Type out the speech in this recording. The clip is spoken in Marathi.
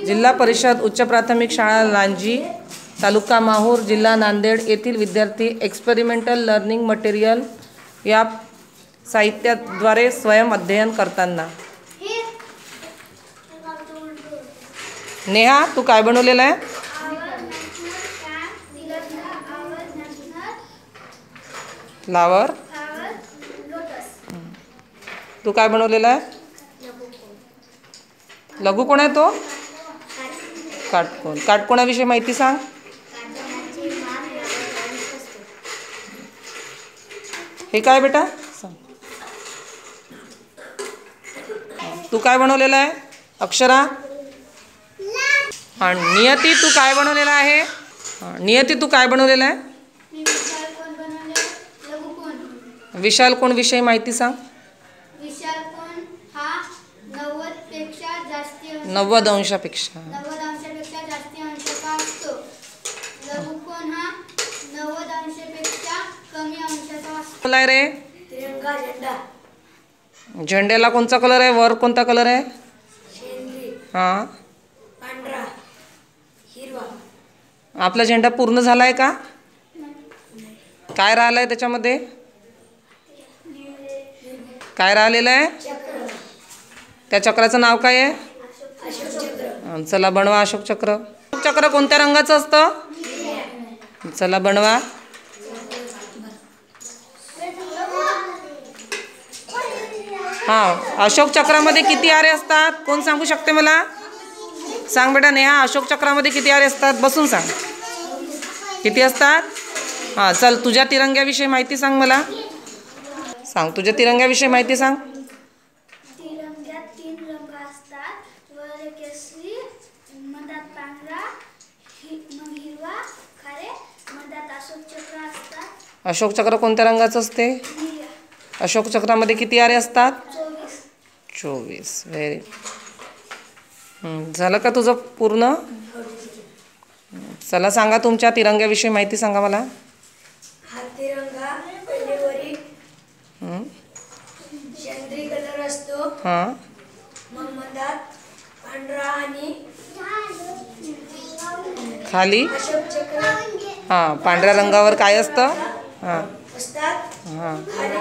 जिल्हा परिषद उच्च प्राथमिक शाळा लांजी, तालुका माहूर, जिल्हा नांदेड येथील विद्यार्थी एक्सपेरिमेंटल लर्निंग मटेरियल या साहित्याद्वारे स्वयं अध्ययन करताना. नेहा, तू काय बनवलेलं आहे? फ्लावर. तू काय बनवलेला आहे? लघु कोण आहे तो? काटकोण. काटकोणाविषयी माहिती सांग. हे काय बेटा सांग. तू काय बनवलेला आहे? अक्षरा. हा, नियती तू काय बनवलेला आहे? नियती तू काय बनवलेला आहे? विशाल कोण विषयी माहिती सांग. विशाल कोण हा 90 अंशापेक्षा जास्ती अंशाचा असतो. लघु कोण हा 90 अंशापेक्षा कमी अंशाचा असतो. काय रे? तिरंगा, झेंडा. झेंड्याला कोणता कलर आहे? वर कोणता कलर आहे? शेंद्री. हां. पांढरा, हिरवा. आपला झेंडा पूर्ण झालाय का? काय राहिलंय त्याच्यामध्ये? काय राहिलेलं आहे? त्या चक्राचं नाव काय आहे? चला बनवा अशोक चक्र. अशोक चक्र कोणत्या रंगाचं असतं? चला बनवा. हां, अशोक चक्रामध्ये किती आरे असतात? कोण सांगू शकते मला? सांग बेटा नेहा, अशोक चक्रामध्ये किती आरे असतात? बसून सांग. किती असतात? हां, चल तुझ्या तिरंग्याविषयी माहिती सांग मला. सांग, तुझ्या तिरंग्याविषयी माहिती सांग. तिरंग्यात 3 रंग असतात. वर केसरी, मधात पांढरा, मग हिरवा, खारे, मधात अशोक चक्र असतात. अशोक चक्र कोणत्या रंगाचं असते? अशोक चक्रामध्ये किती आरे असतात? 24. व्हेरी. झालं का तुझं पूर्ण? चला सांगा तुमच्या तिरंग्याविषयी माहिती सांगा मला. हा तिरंगा पहिलेवरी शेंद्री कलर असतो. हां. मग मधात पांढरा आणि खाली अशोक चक्र हां, पांढऱ्या रंगावर काय असतं? हां असतात. हां. खाली